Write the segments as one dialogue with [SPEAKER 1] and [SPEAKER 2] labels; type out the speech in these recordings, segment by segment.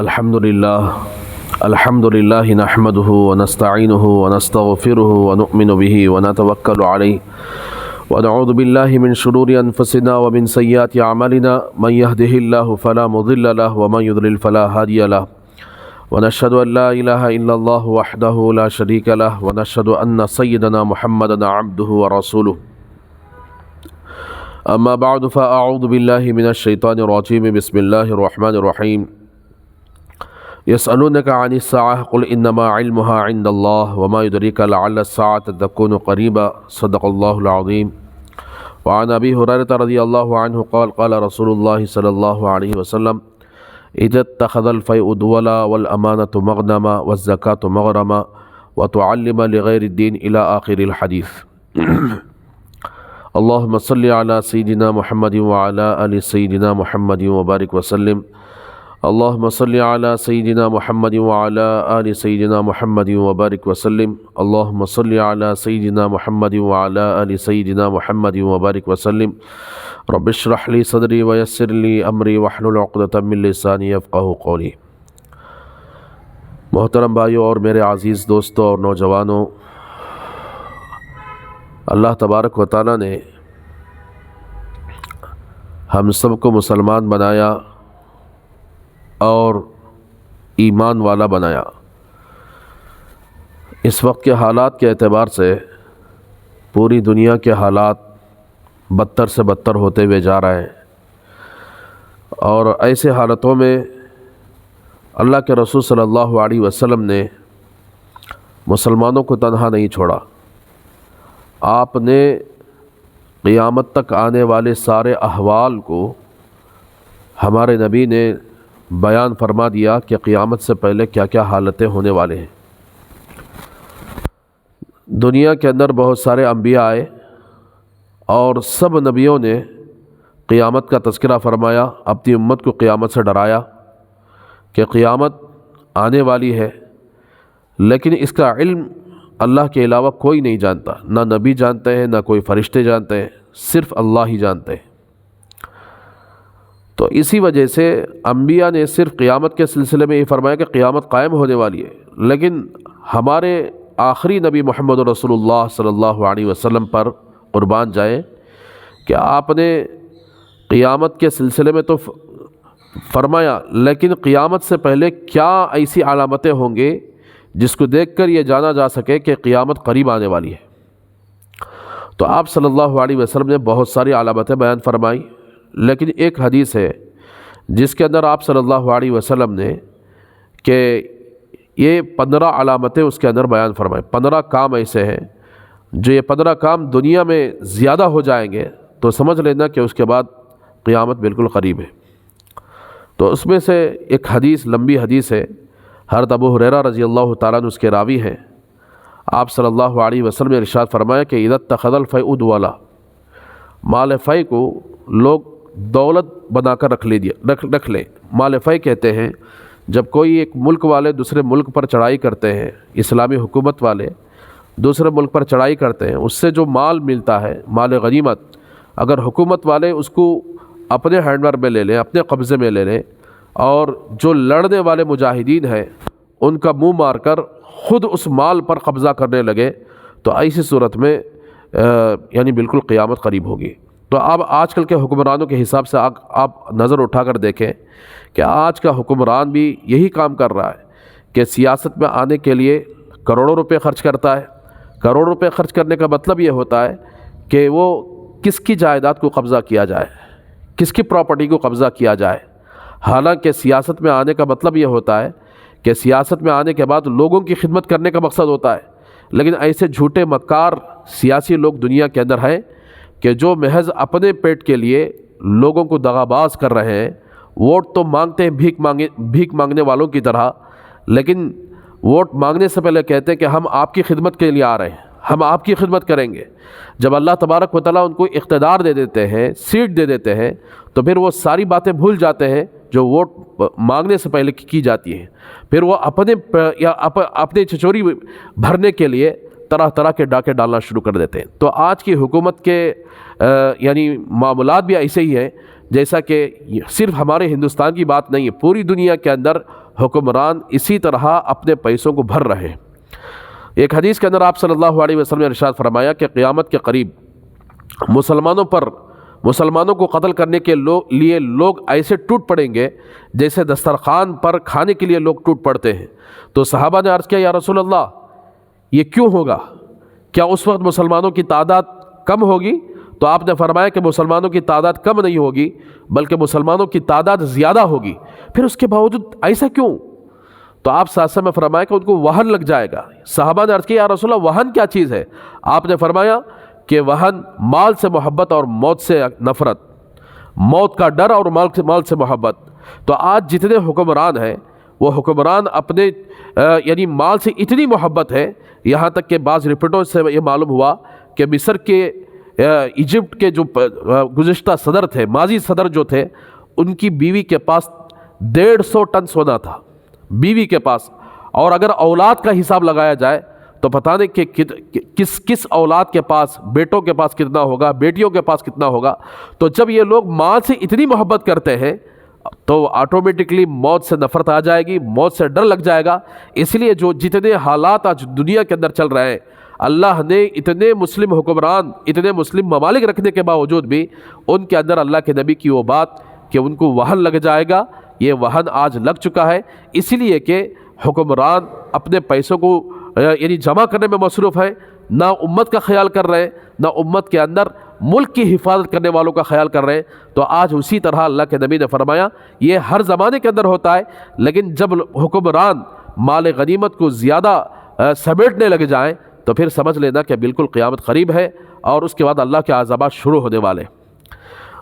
[SPEAKER 1] الحمد لله نحمده ونستعينه ونستغفره ونؤمن به ونتوكل عليه ونعوذ بالله من شرور أنفسنا ومن سيئات أعمالنا من يهده الله فلا مضل له ومن يضلل فلا هادي له ونشهد أن لا إله إلا الله وحده لا شريك له ونشهد أن سيدنا محمدا عبده ورسوله أما بعد فأعوذ بالله من الشيطان الرجيم بسم الله الرحمن الرحيم يسألونك عن الساعة قل إنما علمها عند الله وما يدريك لعل الساعة تكون قريبا صدق الله العظيم وعن أبي هريرة رضي الله عنه قال قال رسول الله صلى الله عليه وسلم إذا اتخذ الفيء دولا والأمانة مغنما والزكاة مغرما وتعلم لغير الدين إلى آخر الحديث اللهم صل على سيدنا محمد وعلى آل سيدنا محمد وبارك وسلم اللهم صل على سيدنا محمد وعلى آل سيدنا محمد وبارك وسلم اللهم صل على سيدنا محمد وعلى آل سيدنا محمد وبارك وسلم رب اشرح لي صدري ويسر لي أمري واحلل عقدة من لساني يفقهوا قولي۔ محترم بھائیوں اور میرے عزیز دوستوں اور نوجوانوں، اللہ تبارک و تعالیٰ نے ہم سب کو مسلمان بنایا اور ایمان والا بنایا۔ اس وقت کے حالات کے اعتبار سے پوری دنیا کے حالات بدتر سے بدتر ہوتے ہوئے جا رہے ہیں، اور ایسے حالتوں میں اللہ کے رسول صلی اللہ علیہ وسلم نے مسلمانوں کو تنہا نہیں چھوڑا۔ آپ نے قیامت تک آنے والے سارے احوال کو ہمارے نبی نے بیان فرما دیا کہ قیامت سے پہلے کیا کیا حالتیں ہونے والے ہیں۔ دنیا کے اندر بہت سارے انبیاء آئے اور سب نبیوں نے قیامت کا تذکرہ فرمایا، اپنی امت کو قیامت سے ڈرایا کہ قیامت آنے والی ہے، لیکن اس کا علم اللہ کے علاوہ کوئی نہیں جانتا، نہ نبی جانتے ہیں، نہ کوئی فرشتے جانتے ہیں، صرف اللہ ہی جانتے ہیں۔ تو اسی وجہ سے انبیاء نے صرف قیامت کے سلسلے میں یہ فرمایا کہ قیامت قائم ہونے والی ہے، لیکن ہمارے آخری نبی محمد رسول اللہ صلی اللہ علیہ وسلم پر قربان جائیں کہ آپ نے قیامت کے سلسلے میں تو فرمایا، لیکن قیامت سے پہلے کیا ایسی علامتیں ہوں گے جس کو دیکھ کر یہ جانا جا سکے کہ قیامت قریب آنے والی ہے۔ تو آپ صلی اللہ علیہ وسلم نے بہت ساری علامتیں بیان فرمائی، لیکن ایک حدیث ہے جس کے اندر آپ صلی اللہ علیہ وسلم نے کہ یہ 15 علامتیں اس کے اندر بیان فرمائی۔ 15 کام ایسے ہیں جو یہ 15 کام دنیا میں زیادہ ہو جائیں گے تو سمجھ لینا کہ اس کے بعد قیامت بالکل قریب ہے۔ تو اس میں سے ایک حدیث، لمبی حدیث ہے، حضرت ابو ہریرہ رضی اللہ تعالیٰ عنہ اس کے راوی ہیں۔ آپ صلی اللہ علیہ وسلم نے ارشاد فرمایا کہ اذا اتخذ الفیء دولا، مال فی کو لوگ دولت بنا کر رکھ لیں۔ مال فی کہتے ہیں جب کوئی ایک ملک والے دوسرے ملک پر چڑھائی کرتے ہیں، اسلامی حکومت والے دوسرے ملک پر چڑھائی کرتے ہیں، اس سے جو مال ملتا ہے، مال غنیمت، اگر حکومت والے اس کو اپنے ہینڈ میں لے لیں، اپنے قبضے میں لے لیں، اور جو لڑنے والے مجاہدین ہیں ان کا منہ مار کر خود اس مال پر قبضہ کرنے لگے، تو ایسی صورت میں یعنی بالکل قیامت قریب ہوگی۔ تو اب آج کل کے حکمرانوں کے حساب سے آپ نظر اٹھا کر دیکھیں کہ آج کا حکمران بھی یہی کام کر رہا ہے کہ سیاست میں آنے کے لیے کروڑوں روپے خرچ کرتا ہے۔ کروڑ روپے خرچ کرنے کا مطلب یہ ہوتا ہے کہ وہ کس کی جائیداد کو قبضہ کیا جائے، کس کی پراپرٹی کو قبضہ کیا جائے۔ حالانکہ سیاست میں آنے کا مطلب یہ ہوتا ہے کہ سیاست میں آنے کے بعد لوگوں کی خدمت کرنے کا مقصد ہوتا ہے، لیکن ایسے جھوٹے مکار سیاسی لوگ دنیا کے اندر ہیں کہ جو محض اپنے پیٹ کے لیے لوگوں کو دغاباز کر رہے ہیں۔ ووٹ تو مانگتے ہیں بھیک مانگنے والوں کی طرح، لیکن ووٹ مانگنے سے پہلے کہتے ہیں کہ ہم آپ کی خدمت کے لیے آ رہے ہیں، ہم آپ کی خدمت کریں گے۔ جب اللہ تبارک و تعالیٰ ان کو اقتدار دے دیتے ہیں، سیٹ دے دیتے ہیں، تو پھر وہ ساری باتیں بھول جاتے ہیں جو ووٹ مانگنے سے پہلے کی جاتی ہیں۔ پھر وہ اپنے چچوری بھرنے کے لیے طرح طرح کے ڈاکے ڈالنا شروع کر دیتے ہیں۔ تو آج کی حکومت کے یعنی معاملات بھی ایسے ہی ہیں، جیسا کہ صرف ہمارے ہندوستان کی بات نہیں ہے، پوری دنیا کے اندر حکمران اسی طرح اپنے پیسوں کو بھر رہے ہیں۔ ایک حدیث کے اندر آپ صلی اللہ علیہ وسلم نے ارشاد فرمایا کہ قیامت کے قریب مسلمانوں کو قتل کرنے کے لیے لوگ ایسے ٹوٹ پڑیں گے جیسے دسترخوان پر کھانے کے لیے لوگ ٹوٹ پڑتے ہیں۔ تو صحابہ نے عرض کیا یا رسول اللہ یہ کیوں ہوگا؟ کیا اس وقت مسلمانوں کی تعداد کم ہوگی؟ تو آپ نے فرمایا کہ مسلمانوں کی تعداد کم نہیں ہوگی بلکہ مسلمانوں کی تعداد زیادہ ہوگی۔ پھر اس کے باوجود ایسا کیوں؟ تو آپ صلی اللہ علیہ وسلم نے فرمایا کہ ان کو وہن لگ جائے گا۔ صحابہ نے عرض کیا یا رسول اللہ وہن کیا چیز ہے؟ آپ نے فرمایا کہ وہن مال سے محبت اور موت سے نفرت، موت کا ڈر اور مال سے محبت۔ تو آج جتنے حکمران ہیں وہ حکمران اپنے یعنی مال سے اتنی محبت ہے، یہاں تک کہ بعض رپورٹوں سے یہ معلوم ہوا کہ مصر کے ایجپٹ کے جو گزشتہ صدر تھے، ماضی صدر جو تھے، ان کی بیوی کے پاس 150 ٹن سونا تھا بیوی کے پاس، اور اگر اولاد کا حساب لگایا جائے تو پتہ نہیں کہ کس اولاد کے پاس، بیٹوں کے پاس کتنا ہوگا، بیٹیوں کے پاس کتنا ہوگا۔ تو جب یہ لوگ مال سے اتنی محبت کرتے ہیں تو آٹومیٹکلی موت سے نفرت آ جائے گی، موت سے ڈر لگ جائے گا۔ اس لیے جتنے حالات آج دنیا کے اندر چل رہے ہیں، اللہ نے اتنے مسلم حکمران، اتنے مسلم ممالک رکھنے کے باوجود بھی ان کے اندر اللہ کے نبی کی وہ بات کہ ان کو وہن لگ جائے گا، یہ وہن آج لگ چکا ہے۔ اسی لیے کہ حکمران اپنے پیسوں کو یعنی جمع کرنے میں مصروف ہیں، نہ امت کا خیال کر رہے ہیں، نہ امت کے اندر ملک کی حفاظت کرنے والوں کا خیال کر رہے ہیں۔ تو آج اسی طرح اللہ کے نبی نے فرمایا یہ ہر زمانے کے اندر ہوتا ہے، لیکن جب حکمران مال غنیمت کو زیادہ سمیٹنے لگ جائیں تو پھر سمجھ لینا کہ بالکل قیامت قریب ہے اور اس کے بعد اللہ کے عذابات شروع ہونے والے۔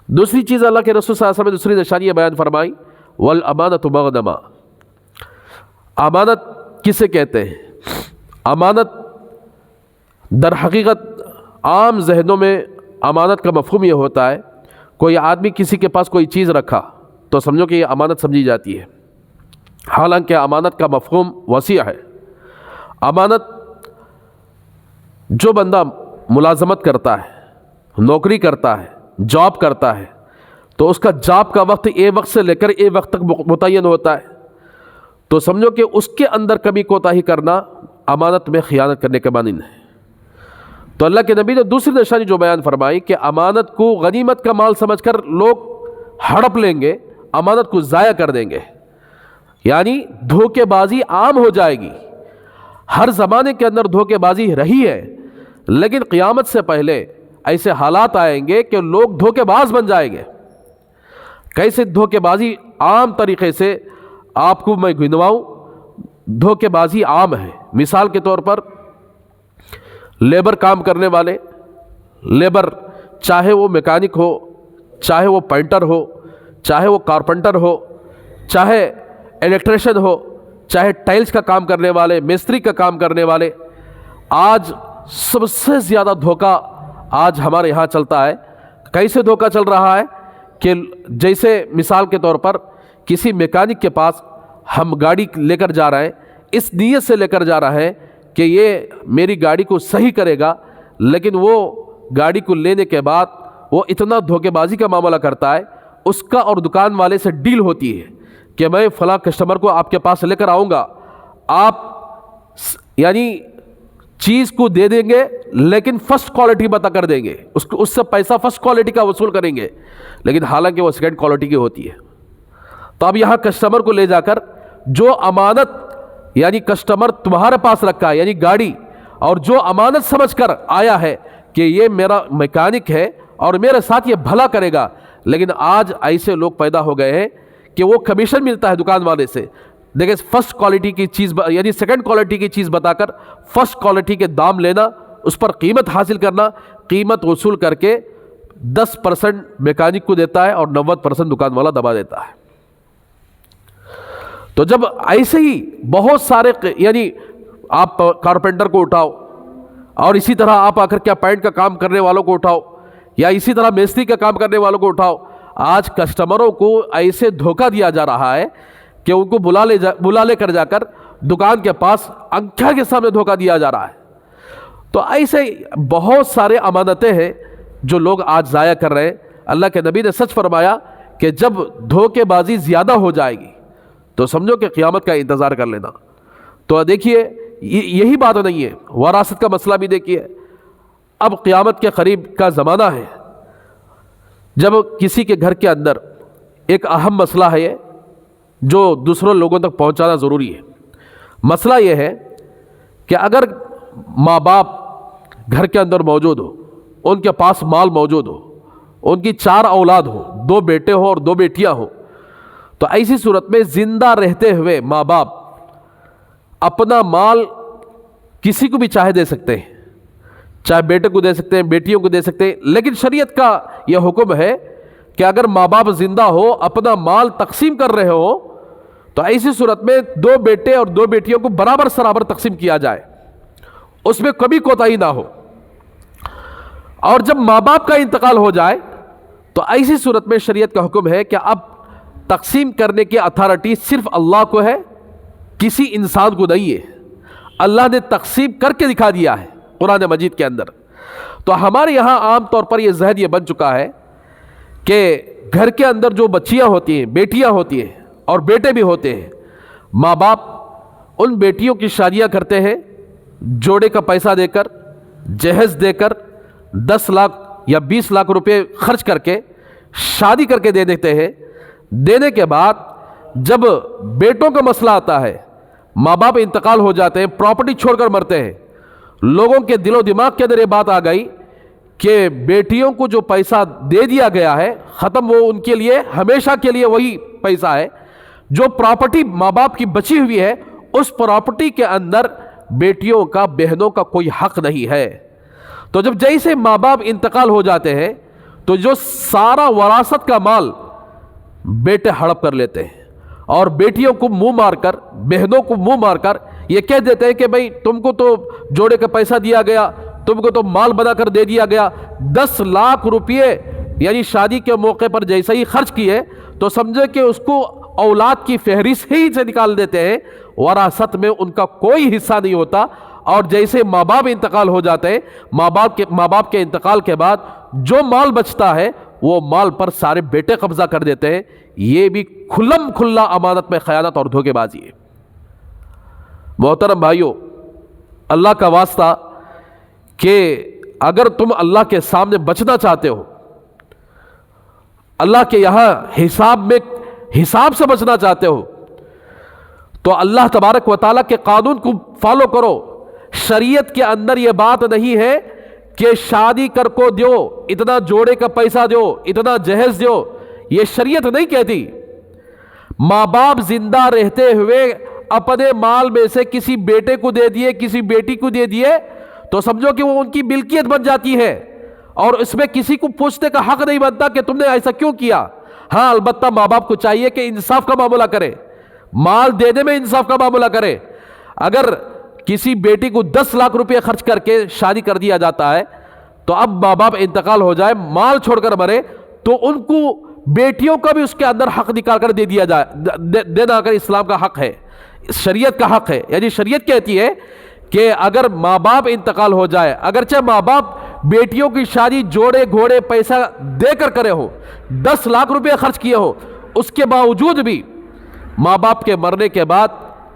[SPEAKER 1] دوسری چیز اللہ کے رسول صلی اللہ علیہ وسلم نے دوسری نشانی یہ بیان فرمائی، والامانۃ مغنمہ۔ امانت کسے کہتے ہیں؟ امانت در حقیقت عام ذہنوں میں امانت کا مفہوم یہ ہوتا ہے، کوئی آدمی کسی کے پاس کوئی چیز رکھا تو سمجھو کہ یہ امانت سمجھی جاتی ہے، حالانکہ امانت کا مفہوم وسیع ہے۔ امانت جو بندہ ملازمت کرتا ہے، نوکری کرتا ہے، جاب کرتا ہے، تو اس کا جاب کا وقت اے وقت سے لے کر اے وقت تک متعین ہوتا ہے، تو سمجھو کہ اس کے اندر کمی کوتاہی کرنا امانت میں خیانت کرنے کے مانند ہے۔ تو اللہ کے نبی نے دوسری نشانی جو بیان فرمائی کہ امانت کو غنیمت کا مال سمجھ کر لوگ ہڑپ لیں گے، امانت کو ضائع کر دیں گے، یعنی دھوکے بازی عام ہو جائے گی۔ ہر زمانے کے اندر دھوکے بازی رہی ہے، لیکن قیامت سے پہلے ایسے حالات آئیں گے کہ لوگ دھوکے باز بن جائیں گے۔ کیسے دھوکے بازی عام طریقے سے آپ کو میں گنواؤں؟ دھوکے بازی عام ہے۔ مثال کے طور پر لیبر کام کرنے والے، لیبر چاہے وہ میکینک ہو، چاہے وہ پینٹر ہو، چاہے وہ کارپنٹر ہو، چاہے الیکٹریشین ہو، چاہے ٹائلز کا کام کرنے والے، مستری کا کام کرنے والے، آج سب سے زیادہ دھوکہ آج ہمارے یہاں چلتا ہے۔ کیسے دھوکہ چل رہا ہے کہ جیسے مثال کے طور پر کسی میکینک کے پاس ہم گاڑی لے کر جا رہے ہیں، اس نیت سے لے کر جا رہے ہیں کہ یہ میری گاڑی کو صحیح کرے گا، لیکن وہ گاڑی کو لینے کے بعد وہ اتنا دھوکے بازی کا معاملہ کرتا ہے، اس کا اور دکان والے سے ڈیل ہوتی ہے کہ میں فلاں کسٹمر کو آپ کے پاس لے کر آؤں گا، آپ یعنی چیز کو دے دیں گے لیکن فرسٹ کوالٹی بتا کر دیں گے، اس سے پیسہ فرسٹ کوالٹی کا وصول کریں گے، لیکن حالانکہ وہ سیکنڈ کوالٹی کی ہوتی ہے۔ تو اب یہاں کسٹمر کو لے جا کر جو امانت یعنی کسٹمر تمہارے پاس رکھا ہے یعنی گاڑی، اور جو امانت سمجھ کر آیا ہے کہ یہ میرا میکینک ہے اور میرے ساتھ یہ بھلا کرے گا، لیکن آج ایسے لوگ پیدا ہو گئے ہیں کہ وہ کمیشن ملتا ہے دکان والے سے، دیکھیں فرسٹ کوالٹی کی چیز یعنی سیکنڈ کوالٹی کی چیز بتا کر فرسٹ کوالٹی کے دام لینا، اس پر قیمت حاصل کرنا، قیمت وصول کر کے 10% میکینک کو دیتا ہے اور 90% دکان والا دبا دیتا ہے۔ تو جب ایسے ہی بہت سارے یعنی آپ کارپینٹر کو اٹھاؤ، اور اسی طرح آپ آ کر کیا پینٹ کا کام کرنے والوں کو اٹھاؤ، یا اسی طرح مستری کا کام کرنے والوں کو اٹھاؤ، آج کسٹمروں کو ایسے دھوکہ دیا جا رہا ہے کہ ان کو بلا لے کر جا کر دکان کے پاس انکھا کے سامنے دھوکہ دیا جا رہا ہے۔ تو ایسے بہت سارے امانتیں ہیں جو لوگ آج ضائع کر رہے ہیں۔ اللہ کے نبی نے سچ فرمایا کہ جب دھوکے بازی زیادہ ہو جائے گی تو سمجھو کہ قیامت کا انتظار کر لینا۔ تو دیکھیے یہی بات نہیں ہے، وراثت کا مسئلہ بھی دیکھیے۔ اب قیامت کے قریب کا زمانہ ہے جب کسی کے گھر کے اندر ایک اہم مسئلہ ہے یہ جو دوسروں لوگوں تک پہنچانا ضروری ہے۔ مسئلہ یہ ہے کہ اگر ماں باپ گھر کے اندر موجود ہو، ان کے پاس مال موجود ہو، ان کی 4 اولاد ہو، 2 بیٹے ہو اور 2 بیٹیاں ہو، تو ایسی صورت میں زندہ رہتے ہوئے ماں باپ اپنا مال کسی کو بھی چاہے دے سکتے ہیں، چاہے بیٹے کو دے سکتے ہیں، بیٹیوں کو دے سکتے ہیں، لیکن شریعت کا یہ حکم ہے کہ اگر ماں باپ زندہ ہو، اپنا مال تقسیم کر رہے ہو، تو ایسی صورت میں 2 بیٹے اور 2 بیٹیوں کو برابر سرابر تقسیم کیا جائے، اس میں کبھی کوتاہی نہ ہو۔ اور جب ماں باپ کا انتقال ہو جائے تو ایسی صورت میں شریعت کا حکم ہے کہ اب تقسیم کرنے کی اتھارٹی صرف اللہ کو ہے، کسی انسان کو نہیں ہے۔ اللہ نے تقسیم کر کے دکھا دیا ہے قرآن مجید کے اندر۔ تو ہمارے یہاں عام طور پر یہ ذہن یہ بن چکا ہے کہ گھر کے اندر جو بچیاں ہوتی ہیں، بیٹیاں ہوتی ہیں اور بیٹے بھی ہوتے ہیں، ماں باپ ان بیٹیوں کی شادیاں کرتے ہیں جوڑے کا پیسہ دے کر، جہیز دے کر، 10 لاکھ یا 20 لاکھ روپے خرچ کر کے شادی کر کے دے دیتے ہیں۔ دینے کے بعد جب بیٹوں کا مسئلہ آتا ہے، ماں باپ انتقال ہو جاتے ہیں، پراپرٹی چھوڑ کر مرتے ہیں، لوگوں کے دل و دماغ کے اندر یہ بات آ گئی کہ بیٹیوں کو جو پیسہ دے دیا گیا ہے ختم، وہ ان کے لیے ہمیشہ کے لیے وہی پیسہ ہے۔ جو پراپرٹی ماں باپ کی بچی ہوئی ہے اس پراپرٹی کے اندر بیٹیوں کا، بہنوں کا کوئی حق نہیں ہے۔ تو جب جیسے ماں باپ انتقال ہو جاتے ہیں تو جو سارا وراثت کا مال بیٹے ہڑپ کر لیتے ہیں اور بیٹیوں کو منہ مار کر، بہنوں کو منہ مار کر یہ کہہ دیتے ہیں کہ بھئی تم کو تو جوڑے کا پیسہ دیا گیا، تم کو تو مال بنا کر دے دیا گیا، 10 لاکھ روپئے یعنی شادی کے موقع پر جیسے ہی خرچ کیے تو سمجھے کہ اس کو اولاد کی فہرست ہی سے نکال دیتے ہیں، وراثت میں ان کا کوئی حصہ نہیں ہوتا۔ اور جیسے ماں باپ انتقال ہو جاتے ہیں، ماں باپ کے انتقال کے بعد جو مال بچتا ہے وہ مال پر سارے بیٹے قبضہ کر دیتے ہیں۔ یہ بھی کھلم کھلا امانت میں خیانت اور دھوکے بازی ہے۔ محترم بھائیو، اللہ کا واسطہ کہ اگر تم اللہ کے سامنے بچنا چاہتے ہو، اللہ کے یہاں حساب سے بچنا چاہتے ہو، تو اللہ تبارک و تعالیٰ کے قانون کو فالو کرو۔ شریعت کے اندر یہ بات نہیں ہے کہ شادی کر کو دیو، اتنا جوڑے کا پیسہ دیو، اتنا جہیز دیو، یہ شریعت نہیں کہتی۔ ماں باپ زندہ رہتے ہوئے اپنے مال میں سے کسی بیٹے کو دے دیے، کسی بیٹی کو دے دیے تو سمجھو کہ وہ ان کی ملکیت بن جاتی ہے اور اس میں کسی کو پوچھنے کا حق نہیں بنتا کہ تم نے ایسا کیوں کیا۔ ہاں البتہ ماں باپ کو چاہیے کہ انصاف کا معاملہ کرے، مال دینے میں انصاف کا معاملہ کرے۔ اگر کسی بیٹی کو 10 لاکھ روپے خرچ کر کے شادی کر دیا جاتا ہے تو اب ماں باپ انتقال ہو جائے، مال چھوڑ کر مرے، تو ان کو بیٹیوں کا بھی اس کے اندر حق نکال کر دے دیا جائے، دینا اگر اسلام کا حق ہے، شریعت کا حق ہے۔ یعنی شریعت کہتی ہے کہ اگر ماں باپ انتقال ہو جائے، اگرچہ ماں باپ بیٹیوں کی شادی جوڑے گھوڑے پیسہ دے کر کرے ہو، 10 لاکھ روپے خرچ کیے ہو، اس کے باوجود بھی ماں باپ کے مرنے کے بعد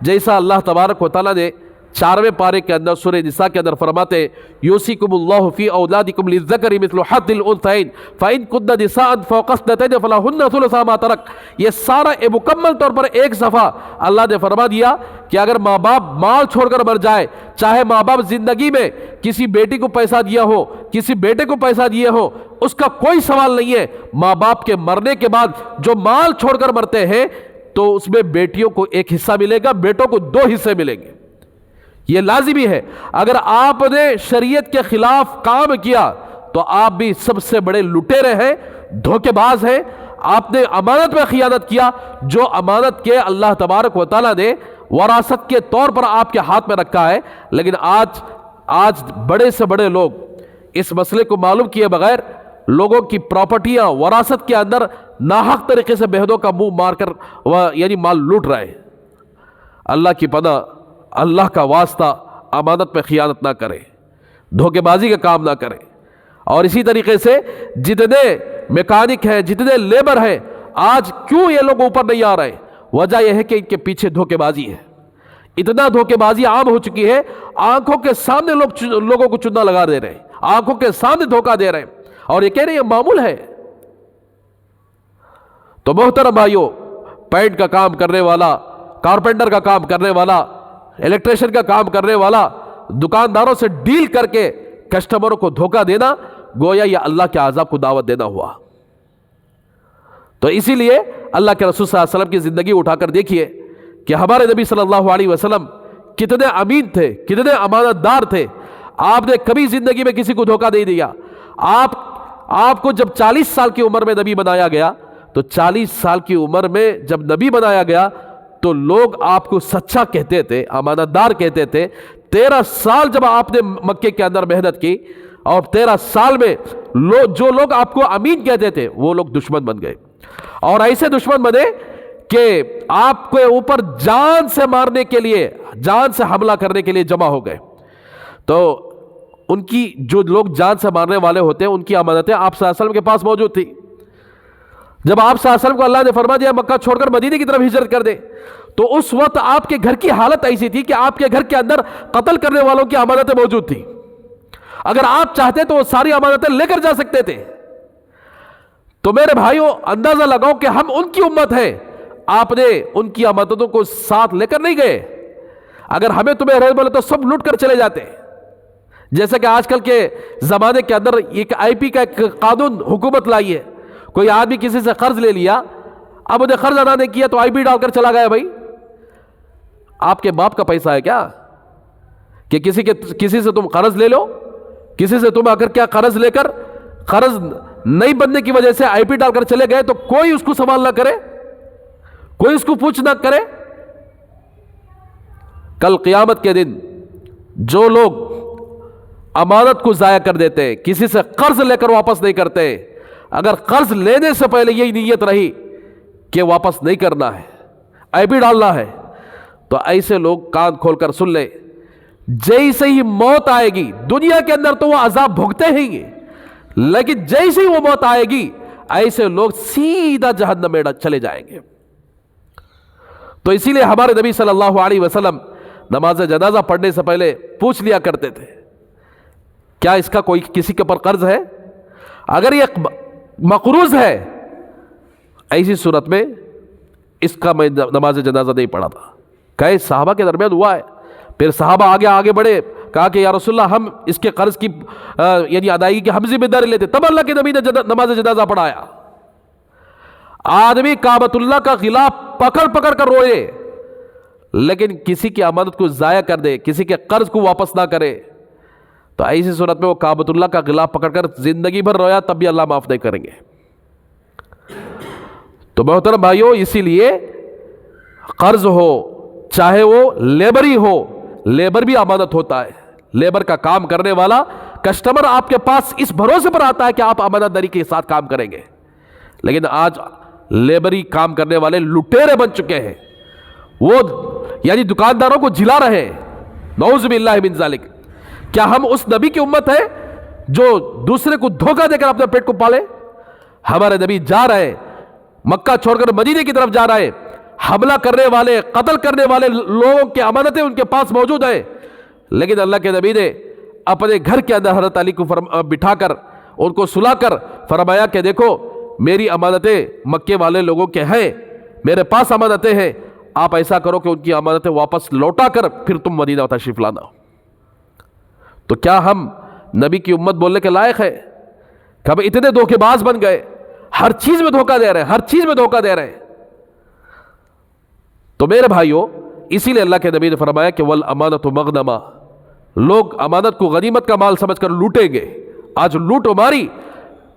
[SPEAKER 1] جیسا اللہ تبارک و تعالیٰ نے 4ویں پارے کے اندر سورہ نساء کے اندر فرماتے ہیں، یوصیکم اللہ فی اولادکم للذکر مثل حظ الانثیین فإن کن نساء فوق اثنتین فلہن ثلث ما ترک۔ یہ سارا مکمل طور پر ایک صفحہ اللہ نے فرما دیا کہ اگر ماں باپ مال چھوڑ کر مر جائے، چاہے ماں باپ زندگی میں کسی بیٹی کو پیسہ دیا ہو، کسی بیٹے کو پیسہ دیے ہو، اس کا کوئی سوال نہیں ہے۔ ماں باپ کے مرنے کے بعد جو مال چھوڑ کر مرتے ہیں تو اس میں بیٹیوں کو 1 حصہ ملے گا، بیٹوں کو 2 حصے ملیں گے۔ یہ لازمی ہے۔ اگر آپ نے شریعت کے خلاف کام کیا تو آپ بھی سب سے بڑے لٹیرے ہیں، دھوکے باز ہیں۔ آپ نے امانت میں خیانت کیا، جو امانت کے اللہ تبارک و تعالیٰ نے وراثت کے طور پر آپ کے ہاتھ میں رکھا ہے۔ لیکن آج بڑے سے بڑے لوگ اس مسئلے کو معلوم کیے بغیر لوگوں کی پراپرٹیاں وراثت کے اندر ناحق طریقے سے بہنوں کا منہ مار کر یعنی مال لوٹ رہے ہیں۔ اللہ کی پناہ، اللہ کا واسطہ امانت پہ خیانت نہ کریں، دھوکے بازی کا کام نہ کریں۔ اور اسی طریقے سے جتنے میکینک ہیں، جتنے لیبر ہیں، آج کیوں یہ لوگ اوپر نہیں آ رہے؟ وجہ یہ ہے کہ ان کے پیچھے دھوکے بازی ہے. اتنا دھوکے بازی عام ہو چکی ہے, آنکھوں کے سامنے لوگوں کو چندہ لگا دے رہے ہیں, آنکھوں کے سامنے دھوکہ دے رہے ہیں, اور یہ کہہ رہے ہیں یہ معمول ہے. تو محترم بھائیو, پینٹ کا کام کرنے والا, کارپینٹر کا کام کرنے والا, الیکٹریشین کا کام کرنے والا, دکانداروں سے ڈیل کر کے کسٹمروں کو دھوکہ دینا گویا یہ اللہ کے عذاب کو دعوت دینا ہوا. تو اسی لیے اللہ کے رسول صلی اللہ علیہ وسلم کی زندگی اٹھا کر دیکھیے کہ ہمارے نبی صلی اللہ علیہ وسلم کتنے امین تھے, کتنے امانت دار تھے. آپ نے کبھی زندگی میں کسی کو دھوکہ نہیں دیا. آپ کو جب 40 سال کی عمر میں نبی بنایا گیا, تو 40 سال کی عمر میں جب نبی بنایا گیا تو لوگ آپ کو سچا کہتے تھے, امانت دار کہتے تھے. 13 سال جب آپ نے مکے کے اندر محنت کی, اور 13 سال میں جو لوگ آپ کو امین کہتے تھے وہ لوگ دشمن بن گئے, اور ایسے دشمن بنے کہ آپ کے اوپر جان سے مارنے کے لیے, جان سے حملہ کرنے کے لیے جمع ہو گئے. تو ان کی جو لوگ جان سے مارنے والے ہوتے ہیں ان کی امانتیں آپ صلی اللہ علیہ وسلم کے پاس موجود تھی. جب آپ صلی اللہ علیہ وسلم کو اللہ نے فرما دیا مکہ چھوڑ کر مدینے کی طرف ہجرت کر دے, تو اس وقت آپ کے گھر کی حالت ایسی تھی کہ آپ کے گھر کے اندر قتل کرنے والوں کی امانتیں موجود تھی. اگر آپ چاہتے تو وہ ساری امانتیں لے کر جا سکتے تھے. تو میرے بھائیوں, اندازہ لگاؤ کہ ہم ان کی امت ہیں, آپ نے ان کی امانتوں کو ساتھ لے کر نہیں گئے. اگر ہمیں تمہیں رہ بولے تو سب لوٹ کر چلے جاتے. جیسے کہ آج کل کے زمانے کے اندر ایک آئی پی کا ایک قانون حکومت لائی ہے. کوئی آدمی کسی سے قرض لے لیا, اب انہیں قرض ادا نہیں کیا تو آئی پی ڈال کر چلا گیا. بھائی آپ کے باپ کا پیسہ ہے کیا کہ کسی سے تم قرض لے لو, کسی سے تم اگر کیا قرض لے کر قرض نہیں بننے کی وجہ سے آئی پی ڈال کر چلے گئے تو کوئی اس کو سوال نہ کرے, کوئی اس کو پوچھ نہ کرے. کل قیامت کے دن جو لوگ امانت کو ضائع کر دیتے, کسی سے قرض لے کر واپس نہیں کرتے, اگر قرض لینے سے پہلے یہی نیت رہی کہ واپس نہیں کرنا ہے, آئی پی ڈالنا ہے, تو ایسے لوگ کان کھول کر سن لے, جیسے ہی موت آئے گی دنیا کے اندر تو وہ عذاب بھوگتے ہیں گے, لیکن جیسے ہی وہ موت آئے گی ایسے لوگ سیدھا جہنم میں چلے جائیں گے. تو اسی لیے ہمارے نبی صلی اللہ علیہ وسلم نماز جنازہ پڑھنے سے پہلے پوچھ لیا کرتے تھے کیا اس کا کوئی کسی کے پر قرض ہے. اگر یہ مقروض ہے ایسی صورت میں اس کا میں نماز جنازہ نہیں پڑھا تھا. کئی صحابہ کے درمیان ہوا ہے. پھر صحابہ آگے بڑھے, کہا کہ یا رسول اللہ ہم اس کے قرض کی یعنی ادائیگی کی ہم ذمہ داری لیتے. تب اللہ کے نبی نے نماز جنازہ پڑھایا. آدمی کعبۃ اللہ کا غلاف پکڑ کر روئے, لیکن کسی کی امانت کو ضائع کر دے, کسی کے قرض کو واپس نہ کرے, تو ایسی صورت میں وہ کعبۃ اللہ کا غلاف پکڑ کر زندگی بھر رویا تب بھی اللہ معاف نہیں کریں گے. تو محترم بھائیو, اسی لیے قرض ہو چاہے وہ لیبری ہو, لیبر بھی امانت ہوتا ہے. لیبر کا کام کرنے والا کسٹمر آپ کے پاس اس بھروسے پر آتا ہے کہ آپ امانت داری کے ساتھ کام کریں گے, لیکن آج لیبری کام کرنے والے لٹیرے بن چکے ہیں. وہ یعنی دکانداروں کو جھلا رہے ہیں. نعوذ باللہ من ذالک. کیا ہم اس نبی کی امت ہے جو دوسرے کو دھوکہ دے کر اپنے پیٹ کو پالے؟ ہمارے نبی جا رہے, مکہ چھوڑ کر مدینے کی طرف جا رہے, حملہ کرنے والے قتل کرنے والے لوگوں کی امانتیں ان کے پاس موجود ہیں, لیکن اللہ کے نبی نے اپنے گھر کے اندر حضرت علی کو بٹھا کر ان کو سلا کر فرمایا کہ دیکھو میری امانتیں مکے والے لوگوں کے ہیں, میرے پاس امانتیں ہیں, آپ ایسا کرو کہ ان کی امانتیں واپس لوٹا کر پھر تم مدینہ تشریف لانا. تو کیا ہم نبی کی امت بولنے کے لائق ہے کہ ہم اتنے دھوکے باز بن گئے, ہر چیز میں دھوکہ دے رہے ہیں, ہر چیز میں دھوکہ دے رہے ہیں. تو میرے بھائیوں, اسی لیے اللہ کے نبی نے فرمایا کہ والامانۃ مغنمہ, لوگ امانت کو غنیمت کا مال سمجھ کر لوٹیں گے. آج لوٹ ماری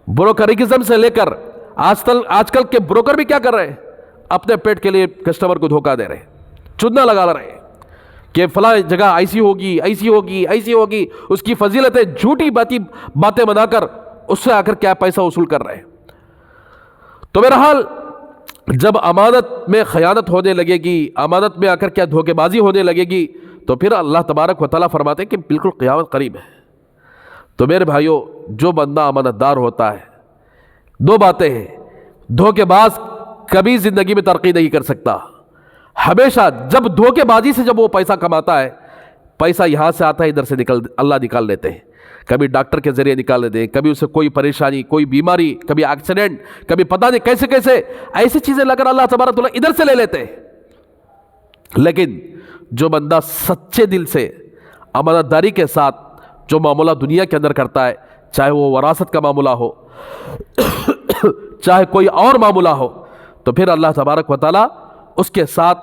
[SPEAKER 1] بروکرزم سے لے کر آج کل کے بروکر بھی کیا کر رہے ہیں, اپنے پیٹ کے لیے کسٹمر کو دھوکہ دے رہے ہیں, چندہ لگا رہے ہیں کہ فلاں جگہ ایسی ہوگی, اس کی فضیلتیں جھوٹی باتیں بنا کر اس سے آ کر کیا پیسہ وصول کر رہے ہیں. تو بہرحال جب امانت میں خیانت ہونے لگے گی, امانت میں آ کر کیا دھوکے بازی ہونے لگے گی, تو پھر اللہ تبارک و تعالیٰ فرماتے ہیں کہ بالکل قیامت قریب ہے. تو میرے بھائیوں, جو بندہ امانت دار ہوتا ہے, دو باتیں ہیں, دھوکے باز کبھی زندگی میں ترقی نہیں کر سکتا, ہمیشہ جب دھوکے بازی سے جب وہ پیسہ کماتا ہے، پیسہ یہاں سے آتا ہے ادھر سے اللہ نکال لیتے ہیں، کبھی ڈاکٹر کے ذریعے نکال لیتے ہیں، کبھی اسے کوئی پریشانی، کوئی بیماری، کبھی ایکسیڈنٹ، کبھی پتہ نہیں کیسے کیسے ایسی چیزیں لگ کر اللہ تبارک تعالیٰ ادھر سے لے لیتے ہیں۔ لیکن جو بندہ سچے دل سے امانت داری کے ساتھ جو معاملہ دنیا کے اندر کرتا ہے، چاہے وہ وراثت کا معاملہ ہو چاہے کوئی اور معاملہ ہو، تو پھر اللہ تبارک و تعالیٰ اس کے ساتھ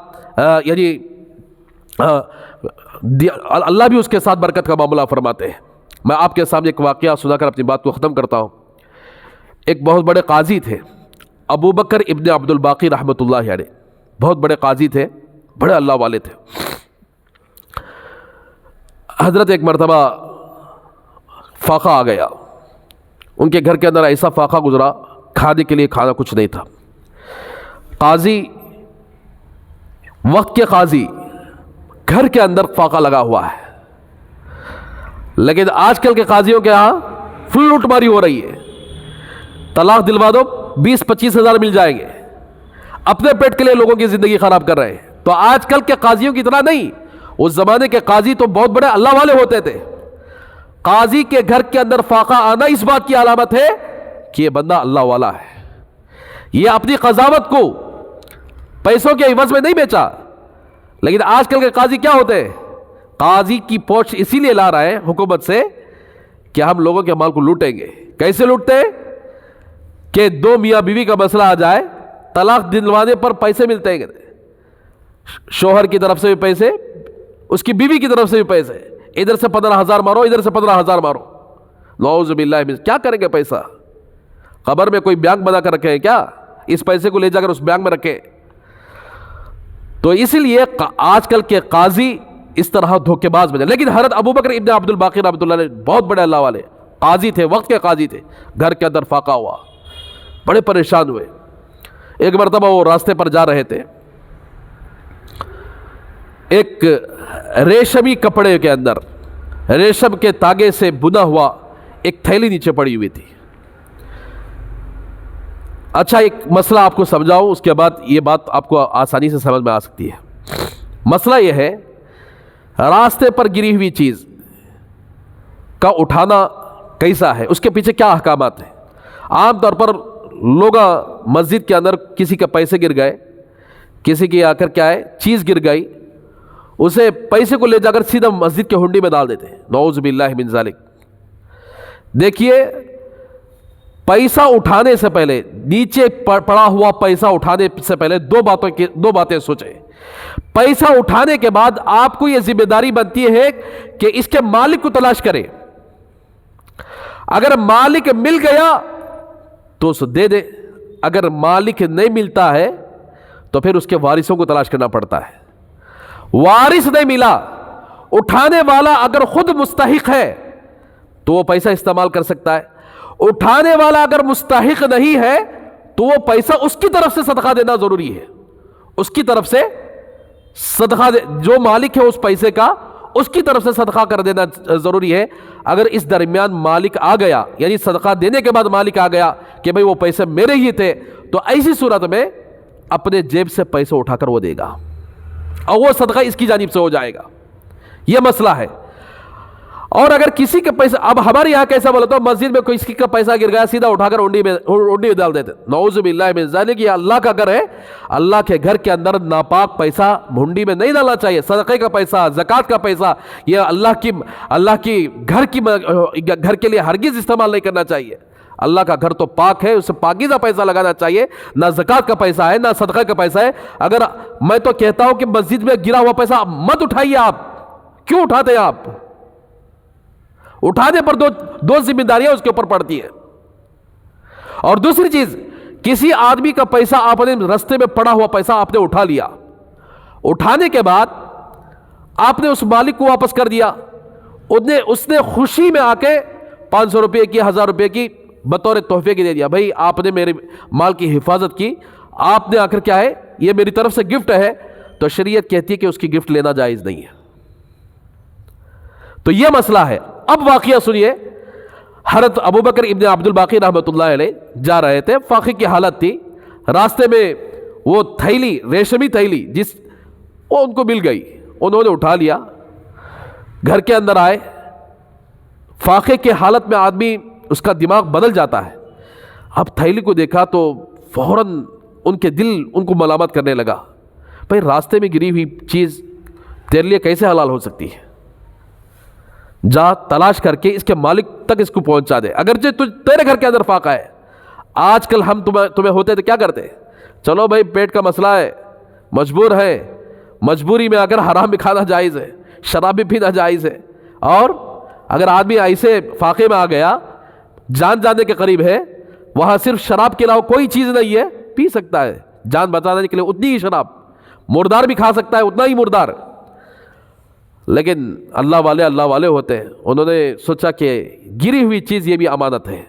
[SPEAKER 1] اللہ بھی اس کے ساتھ برکت کا معاملہ فرماتے ہیں۔ میں آپ کے سامنے ایک واقعہ سنا کر اپنی بات کو ختم کرتا ہوں۔ ایک بہت بڑے قاضی تھے، ابو بکر ابن عبد الباقی رحمۃ اللہ علیہ، بہت بڑے قاضی تھے، بڑے اللہ والے تھے۔ حضرت ایک مرتبہ فاقہ آ گیا، ان کے گھر کے اندر ایسا فاقہ گزرا، کھانے کے لیے کھانا کچھ نہیں تھا۔ قاضی، وقت کے قاضی، گھر کے اندر فاقہ لگا ہوا ہے، لیکن آج کل کے قاضیوں کے ہاں فل لوٹ ماری ہو رہی ہے، طلاق دلوا دو 20-25 ہزار مل جائیں گے، اپنے پیٹ کے لیے لوگوں کی زندگی خراب کر رہے ہیں۔ تو آج کل کے قاضیوں کی طرح نہیں، اس زمانے کے قاضی تو بہت بڑے اللہ والے ہوتے تھے۔ قاضی کے گھر کے اندر فاقہ آنا اس بات کی علامت ہے کہ یہ بندہ اللہ والا ہے، یہ اپنی قضاوت کو پیسوں کے عوض میں نہیں بیچا۔ لیکن آج کل کے قاضی کیا ہوتے ہیں؟ قاضی کی پوچھ اسی لیے لا رہا ہے حکومت سے کہ ہم لوگوں کے مال کو لوٹیں گے۔ کیسے لوٹتے ہیں؟ کہ دو میاں بیوی کا مسئلہ آ جائے، طلاق دلوانے پر پیسے ملتے ہیں، شوہر کی طرف سے بھی پیسے، اس کی بیوی کی طرف سے بھی پیسے، ادھر سے 15,000 مارو، ادھر سے 15,000 مارو، نعوذ باللہ من۔ کیا کریں گے پیسہ؟ قبر میں کوئی بینک بنا کر رکھے ہیں کیا؟ اس پیسے کو لے جا کر اس بینک میں رکھے۔ تو اسی لیے آج کل کے قاضی اس طرح دھوکے باز بنے۔ لیکن حضرت ابو بکر ابن عبد الباقی رحمۃ اللہ علیہ بہت بڑے اللہ والے قاضی تھے، وقت کے قاضی تھے، گھر کے اندر فاقہ ہوا، بڑے پریشان ہوئے۔ ایک مرتبہ وہ راستے پر جا رہے تھے، ایک ریشمی کپڑے کے اندر ریشم کے تاگے سے بنا ہوا ایک تھیلی نیچے پڑی ہوئی تھی۔ اچھا، ایک مسئلہ آپ کو سمجھاؤں، اس کے بعد یہ بات آپ کو آسانی سے سمجھ میں آ سکتی ہے۔ مسئلہ یہ ہے، راستے پر گری ہوئی چیز کا اٹھانا کیسا ہے، اس کے پیچھے کیا احکامات ہیں؟ عام طور پر لوگ مسجد کے اندر کسی کے پیسے گر گئے، کسی کی آ کر کیا ہے چیز گر گئی، اسے پیسے کو لے جا کر سیدھا مسجد کے ہنڈی میں ڈال دیتے ہیں، نعوذ باللہ من ذالک۔ دیکھیے، پیسہ اٹھانے سے پہلے، نیچے پڑا ہوا پیسہ اٹھانے سے پہلے دو باتیں سوچیں۔ پیسہ اٹھانے کے بعد آپ کو یہ ذمہ داری بنتی ہے کہ اس کے مالک کو تلاش کرے، اگر مالک مل گیا تو اسے دے دے، اگر مالک نہیں ملتا ہے تو پھر اس کے وارثوں کو تلاش کرنا پڑتا ہے۔ وارث نہیں ملا، اٹھانے والا اگر خود مستحق ہے تو وہ پیسہ استعمال کر سکتا ہے، اٹھانے والا اگر مستحق نہیں ہے تو وہ پیسہ اس کی طرف سے صدقہ دینا ضروری ہے، اس کی طرف سے صدقہ جو مالک ہے اس پیسے کا اس کی طرف سے صدقہ کر دینا ضروری ہے۔ اگر اس درمیان مالک آ گیا، یعنی صدقہ دینے کے بعد مالک آ گیا کہ بھئی وہ پیسے میرے ہی تھے، تو ایسی صورت میں اپنے جیب سے پیسے اٹھا کر وہ دے گا اور وہ صدقہ اس کی جانب سے ہو جائے گا۔ یہ مسئلہ ہے۔ اور اگر کسی کے پیسے، اب ہمارے یہاں کیسا بولے تو مسجد میں کسی کا پیسہ گر گیا، سیدھا اٹھا کر ہنڈی میں ڈال دیتے، نعوذ باللہ من ذالک۔ یہ اللہ کا گھر ہے، اللہ کے گھر کے اندر ناپاک پیسہ ہنڈی میں نہیں ڈالنا چاہیے۔ صدقے کا پیسہ، زکوٰۃ کا پیسہ، یہ اللہ کی گھر کے لیے ہرگز استعمال نہیں کرنا چاہیے۔ اللہ کا گھر تو پاک ہے، اسے پاکیزہ پیسہ لگانا چاہیے، نہ زکوٰۃ کا پیسہ ہے نہ صدقہ کا پیسہ ہے۔ اگر میں تو کہتا ہوں کہ مسجد میں گرا ہوا پیسہ مت اٹھائیے۔ آپ کیوں اٹھاتے ہیں؟ آپ اٹھانے پر دو ذمہ داریاں اس کے اوپر پڑتی ہے۔ اور دوسری چیز، کسی آدمی کا پیسہ آپ نے رستے میں پڑا ہوا پیسہ آپ نے اٹھا لیا، اٹھانے کے بعد آپ نے اس مالک کو واپس کر دیا، اس نے خوشی میں آ کے 500 روپے کی 1000 روپے کی بطور تحفے کی دے دیا، بھائی آپ نے میرے مال کی حفاظت کی، آپ نے آ کر کیا ہے یہ میری طرف سے گفٹ ہے، تو شریعت کہتی ہے کہ اس کی گفٹ لینا جائز نہیں ہے۔ تو یہ مسئلہ ہے۔ اب واقعہ سنیے، حضرت ابو بکر ابن عبد الباقی رحمۃ اللہ علیہ جا رہے تھے، فاقے کی حالت تھی، راستے میں وہ تھیلی، ریشمی تھیلی وہ ان کو مل گئی، انہوں نے اٹھا لیا، گھر کے اندر آئے۔ فاقے کے حالت میں آدمی اس کا دماغ بدل جاتا ہے۔ اب تھیلی کو دیکھا تو فوراً ان کے دل ان کو ملامت کرنے لگا، بھائی راستے میں گری ہوئی چیز تیرے لیے کیسے حلال ہو سکتی ہے؟ جا تلاش کر کے اس کے مالک تک اس کو پہنچا دے، اگرچہ تیرے گھر کے اندر فاقہ ہے۔ آج کل ہم تمہیں ہوتے تو کیا کرتے؟ چلو بھائی پیٹ کا مسئلہ ہے، مجبور ہے، مجبوری میں اگر حرام بھی کھانا جائز ہے، شراب بھی پینا جائز ہے، اور اگر آدمی ایسے فاقے میں آ گیا جان جانے کے قریب ہے، وہاں صرف شراب کے علاوہ کوئی چیز نہیں ہے، پی سکتا ہے جان بچانے کے لیے اتنی ہی شراب، مردار بھی کھا سکتا ہے اتنا ہی مردار۔ لیکن اللہ والے ہوتے ہیں، انہوں نے سوچا کہ گری ہوئی چیز یہ بھی امانت ہے،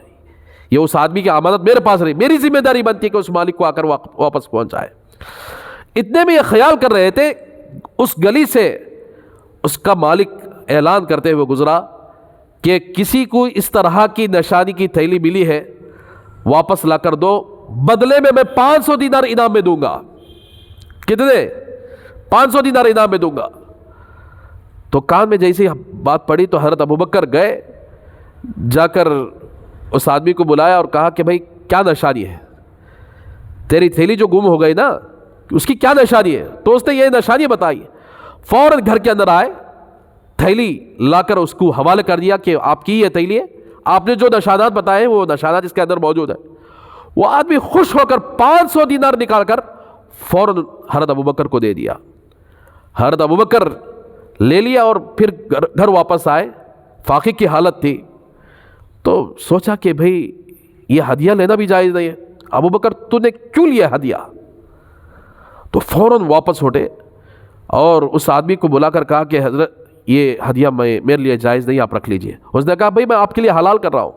[SPEAKER 1] یہ اس آدمی کی امانت میرے پاس رہی، میری ذمہ داری بنتی ہے کہ اس مالک کو آ کر واپس پہنچائے۔ اتنے میں یہ خیال کر رہے تھے، اس گلی سے اس کا مالک اعلان کرتے ہوئے گزرا کہ کسی کو اس طرح کی نشانی کی تھیلی ملی ہے واپس لا کر دو، بدلے میں 500 دینار انعام میں دوں گا۔ کتنے؟ 500 دینار انعام میں دوں گا۔ تو کان میں جیسی بات پڑی تو حضرت ابوبکر گئے، جا کر اس آدمی کو بلایا اور کہا کہ بھائی کیا نشانی ہے؟ تیری تھیلی جو گم ہو گئی نا، اس کی کیا نشانی ہے؟ تو اس نے یہ نشانی بتائی۔ فوراً گھر کے اندر آئے، تھیلی لا کر اس کو حوالے کر دیا کہ آپ کی یہ تھیلی ہے، آپ نے جو نشانات بتائے وہ نشانات اس کے اندر موجود ہے۔ وہ آدمی خوش ہو کر 500 دینار نکال کر فوراً حضرت ابوبکر کو دے دیا۔ حضرت ابوبکر لے لیا اور پھر گھر واپس آئے، فاقے کی حالت تھی، تو سوچا کہ بھئی یہ ہدیہ لینا بھی جائز نہیں ہے، ابوبکر تو نے کیوں لیا ہدیہ؟ تو فوراً واپس اٹھے اور اس آدمی کو بلا کر کہا کہ حضرت یہ ہدیہ میرے لیے جائز نہیں، آپ رکھ لیجئے۔ اس نے کہا بھئی میں آپ کے لیے حلال کر رہا ہوں،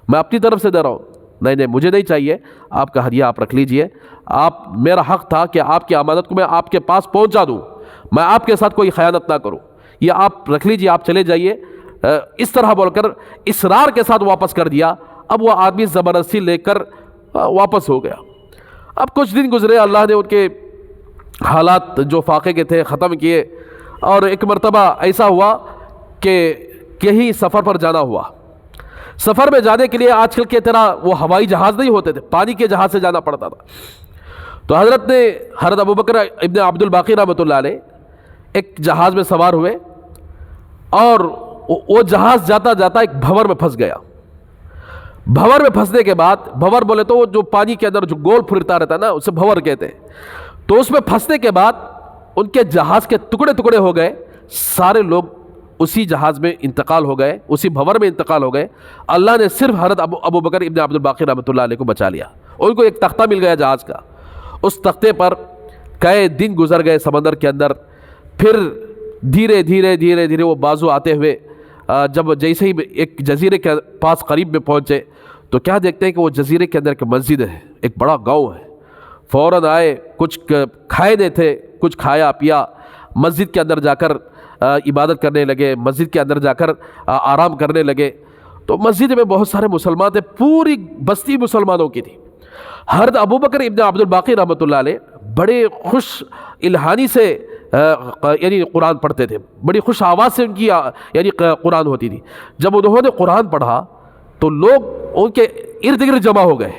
[SPEAKER 1] میں اپنی طرف سے دے رہا ہوں، نہیں مجھے نہیں چاہیے، آپ کا ہدیہ آپ رکھ لیجئے، میرا حق تھا کہ آپ کی امانت کو میں آپ کے پاس پہنچا دوں، میں آپ کے ساتھ کوئی خیانت نہ کروں، یہ آپ رکھ لیجئے، آپ چلے جائیے۔ اس طرح بول کر اصرار کے ساتھ واپس کر دیا۔ اب وہ آدمی زبردستی لے کر واپس ہو گیا۔ اب کچھ دن گزرے، اللہ نے ان کے حالات جو فاقے کے تھے ختم کیے، اور ایک مرتبہ ایسا ہوا کہ کہیں سفر پر جانا ہوا۔ سفر میں جانے کے لیے آج کل کی طرح وہ ہوائی جہاز نہیں ہوتے تھے، پانی کے جہاز سے جانا پڑتا تھا۔ تو حضرت ابوبکر ابن عبد الباقی رحمۃ اللہ علیہ ایک جہاز میں سوار ہوئے، اور وہ جہاز جاتا جاتا ایک بھنور میں پھنس گیا۔ بھنور میں پھنسنے کے بعد، بھنور بولے تو وہ جو پانی کے اندر جو گول پھرتا رہتا ہے نا، اسے بھنور کہتے ہیں۔ تو اس میں پھنسنے کے بعد ان کے جہاز کے ٹکڑے ٹکڑے ہو گئے، سارے لوگ اسی جہاز میں انتقال ہو گئے، اسی بھنور میں انتقال ہو گئے۔ اللہ نے صرف حضرت ابوبکر ابن عبد الباقی رحمۃ اللہ علیہ کو بچا لیا۔ ان کو ایک تختہ مل گیا جہاز کا، اس تختے پر کئی دن گزر گئے سمندر کے اندر۔ پھر دھیرے دھیرے وہ بازو آتے ہوئے جب جیسے ہی ایک جزیرے کے پاس قریب میں پہنچے تو کیا دیکھتے ہیں کہ وہ جزیرے کے اندر ایک مسجد ہے، ایک بڑا گاؤں ہے۔ فوراً آئے، کچھ کھائے نہیں تھے، کچھ کھایا پیا، مسجد کے اندر جا کر عبادت کرنے لگے، مسجد کے اندر جا کر آرام کرنے لگے۔ تو مسجد میں بہت سارے مسلمان تھے، پوری بستی مسلمانوں کی تھی۔ حضرت ابوبکر ابن عبد الباقی رحمۃ اللہ علیہ بڑے خوش الہانی سے یعنی قرآن پڑھتے تھے، بڑی خوش آواز سے ان کی یعنی قرآن ہوتی تھی۔ جب انہوں نے قرآن پڑھا تو لوگ ان کے ارد گرد جمع ہو گئے،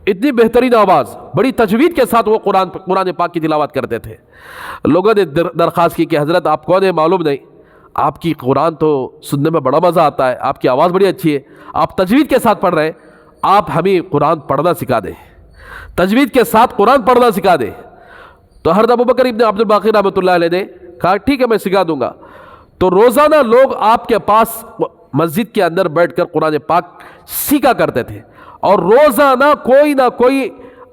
[SPEAKER 1] اتنی بہترین آواز، بڑی تجوید کے ساتھ وہ قرآن پاک کی تلاوت کرتے تھے۔ لوگوں نے درخواست کی کہ حضرت آپ کون ہیں معلوم نہیں، آپ کی قرآن تو سننے میں بڑا مزہ آتا ہے، آپ کی آواز بڑی اچھی ہے، آپ تجوید کے ساتھ پڑھ رہے ہیں، آپ ہمیں قرآن پڑھنا سکھا دیں، تجوید کے ساتھ قرآن پڑھنا سکھا دیں۔ تو حضرت ابوبکر ابن عبد الباقی رحمۃ اللہ علیہ نے کہا ٹھیک ہے میں سکھا دوں گا۔ تو روزانہ لوگ آپ کے پاس مسجد کے اندر بیٹھ کر قرآن پاک سیکھا کرتے تھے، اور روزانہ کوئی نہ کوئی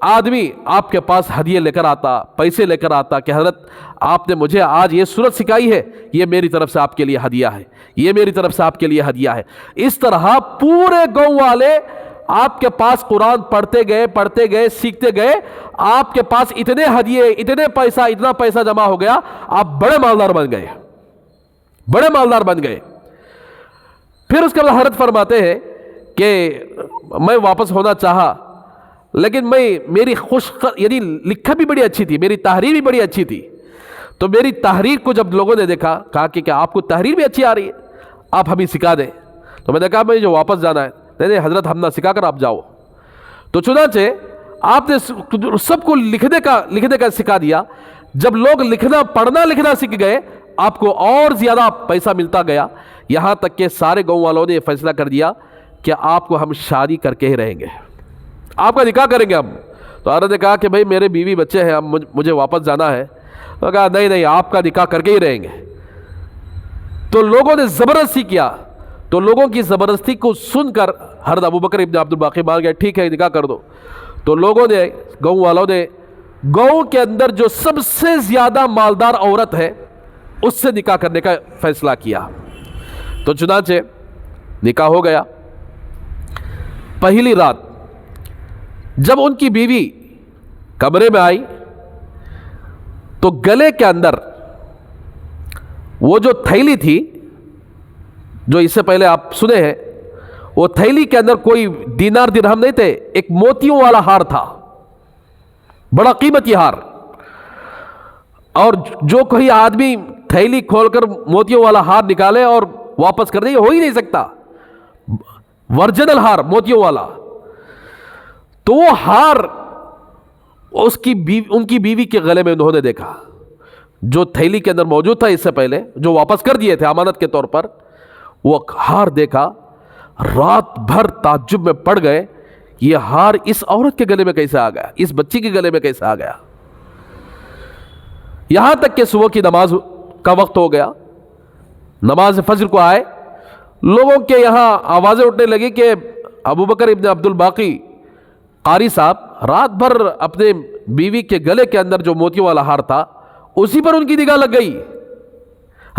[SPEAKER 1] آدمی آپ کے پاس ہدیے لے کر آتا، پیسے لے کر آتا کہ حضرت آپ نے مجھے آج یہ سورت سکھائی ہے، یہ میری طرف سے آپ کے لیے ہدیہ ہے، یہ میری طرف سے آپ کے لیے ہدیہ ہے۔ اس طرح پورے گاؤں والے آپ کے پاس قرآن پڑھتے گئے، سیکھتے گئے، آپ کے پاس اتنے ہدیے، اتنا پیسہ جمع ہو گیا، آپ بڑے مالدار بن گئے۔ پھر اس کے بعد حضرت فرماتے ہیں کہ میں واپس ہونا چاہا، لیکن میری یعنی لکھت بھی بڑی اچھی تھی، میری تحریر بھی بڑی اچھی تھی، تو میری تحریر کو جب لوگوں نے دیکھا، کہا کہ کیا آپ کو تحریر بھی اچھی آ رہی ہے، آپ ہمیں سکھا دیں. تو میں نے کہا مجھے جو واپس جانا ہے. نہیں حضرت ہم نہ سکھا کر آپ جاؤ. تو چنانچہ آپ نے سب کو لکھنے کا سکھا دیا. جب لوگ پڑھنا لکھنا سیکھ گئے، آپ کو اور زیادہ پیسہ ملتا گیا، یہاں تک کہ سارے گاؤں والوں نے یہ فیصلہ کر دیا کہ آپ کو ہم شادی کر کے ہی رہیں گے، آپ کا نکاح کریں گے ہم. تو عورت نے کہا کہ بھائی میرے بیوی بچے ہیں، مجھے واپس جانا ہے. تو کہا نہیں آپ کا نکاح کر کے ہی رہیں گے. تو لوگوں نے زبردستی کیا. تو لوگوں کی زبردستی کو سن کر حضرت ابوبکر ابن عبد الباقی مان گئے، ٹھیک ہے نکاح کر دو. تو لوگوں نے، گاؤں والوں نے، گاؤں کے اندر جو سب سے زیادہ مالدار عورت ہے اس سے نکاح کرنے کا فیصلہ کیا. تو چنانچہ نکاح ہو گیا. پہلی رات جب ان کی بیوی کمرے میں آئی تو گلے کے اندر وہ جو تھیلی تھی، جو اس سے پہلے آپ سنے ہیں، وہ تھیلی کے اندر کوئی دینار درہم نہیں تھے، ایک موتیوں والا ہار تھا، بڑا قیمتی ہار. اور جو کوئی آدمی تھیلی کھول کر موتیوں والا ہار نکالے اور واپس کر دے، یہ ہو ہی نہیں سکتا، ورجنل ہار موتیوں والا. تو وہ ہار ان کی بیوی کے گلے میں انہوں نے دیکھا، جو تھیلی کے اندر موجود تھا اس سے پہلے، جو واپس کر دیے تھے امانت کے طور پر. وہ ہار دیکھا، رات بھر تعجب میں پڑ گئے، یہ ہار اس عورت کے گلے میں کیسے آ گیا، اس بچی کے گلے میں کیسے آ گیا. یہاں تک کہ صبح کی نماز کا وقت ہو گیا، نماز فجر کو آئے. لوگوں کے یہاں آوازیں اٹھنے لگی کہ ابوبکر ابن عبد الباقی قاری صاحب رات بھر اپنے بیوی کے گلے کے اندر جو موتیوں والا ہار تھا اسی پر ان کی نگاہ لگ گئی،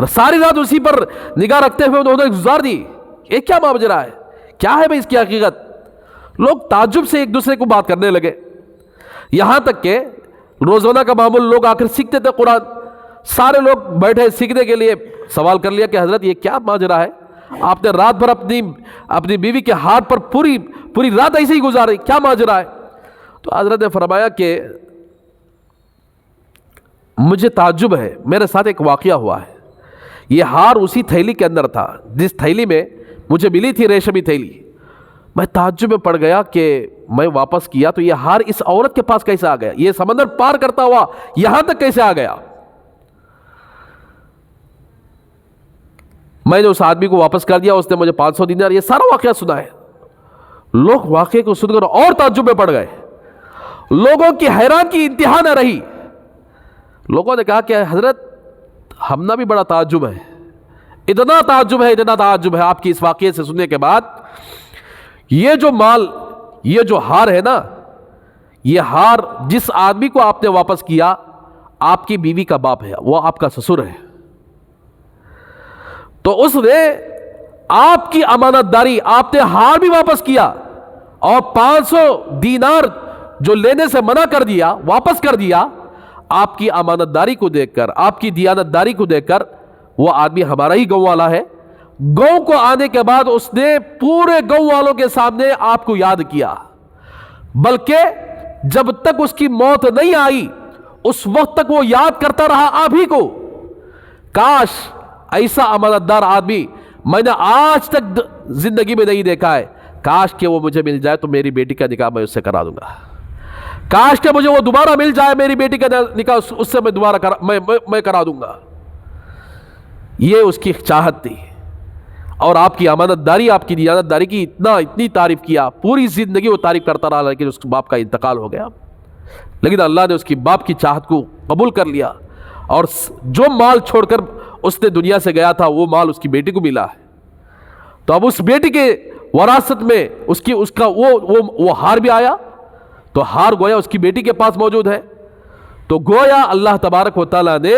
[SPEAKER 1] ساری رات اسی پر نگاہ رکھتے ہوئے انہوں نے گزار دی. یہ کیا ماجرا ہے، کیا ہے بھائی اس کی حقیقت؟ لوگ تعجب سے ایک دوسرے کو بات کرنے لگے. یہاں تک کہ روزانہ کا معمول لوگ آ کر سیکھتے تھے قرآن. سارے لوگ بیٹھے سیکھنے کے لیے، سوال کر لیا کہ حضرت یہ کیا ماجرا ہے، آپ نے رات بھر اپنی بیوی کے ہاتھ پر پوری رات ایسے ہی گزاری، کیا ماجرا ہے؟ تو حضرت نے فرمایا کہ مجھے تعجب ہے، میرے ساتھ ایک واقعہ ہوا ہے. یہ ہار اسی تھیلی کے اندر تھا جس تھیلی میں مجھے ملی تھی ریشمی تھیلی. میں تعجب میں پڑ گیا کہ میں واپس کیا تو یہ ہار اس عورت کے پاس کیسے آ گیا، یہ سمندر پار کرتا ہوا یہاں تک کیسے آ گیا. میں نے اس آدمی کو واپس کر دیا، اس نے مجھے 500 دینار، یہ سارا واقعہ سنا ہے. لوگ واقعے کو سن کر اور تعجب میں پڑ گئے. لوگوں کی حیران کی انتہا نہ رہی. لوگوں نے کہا کہ حضرت ہم نہ بھی بڑا تعجب ہے، اتنا تعجب ہے آپ کی اس واقعے سے سننے کے بعد. یہ جو مال، یہ جو ہار ہے نا، یہ ہار جس آدمی کو آپ نے واپس کیا آپ کی بیوی کا باپ ہے، وہ آپ کا سسر ہے. تو اس نے آپ کی امانت داری، آپ نے ہار بھی واپس کیا اور 500 دینار جو لینے سے منع کر دیا، واپس کر دیا. آپ کی امانت داری کو دیکھ کر، آپ کی دیانت داری کو دیکھ کر وہ آدمی ہمارا ہی گاؤں والا ہے. گاؤں کو آنے کے بعد اس نے پورے گاؤں والوں کے سامنے آپ کو یاد کیا، بلکہ جب تک اس کی موت نہیں آئی اس وقت تک وہ یاد کرتا رہا آپ ہی کو. کاش ایسا امانت دار آدمی میں نے آج تک زندگی میں نہیں دیکھا ہے. کاش کہ وہ مجھے مل جائے تو میری بیٹی کا نکاح میں اس سے کرا دوں گا. کاش کہ مجھے وہ دوبارہ مل جائے، میری بیٹی کا نکاح اس سے میں دوبارہ میں کرا دوں گا. یہ اس کی چاہت تھی. اور آپ کی امانت داری، آپ کی دیانت داری کی اتنی تعریف کیا، پوری زندگی وہ تعریف کرتا رہا، لیکن اس کے باپ کا انتقال ہو گیا. لیکن اللہ نے اس کی باپ کی چاہت کو قبول کر لیا اور جو مال چھوڑ کر اس نے دنیا سے گیا تھا وہ مال اس کی بیٹی کو ملا ہے. تو اب اس بیٹی کے وراثت میں اس کا وہ ہار بھی آیا. تو ہار گویا اس کی بیٹی کے پاس موجود ہے. تو گویا اللہ تبارک و تعالیٰ نے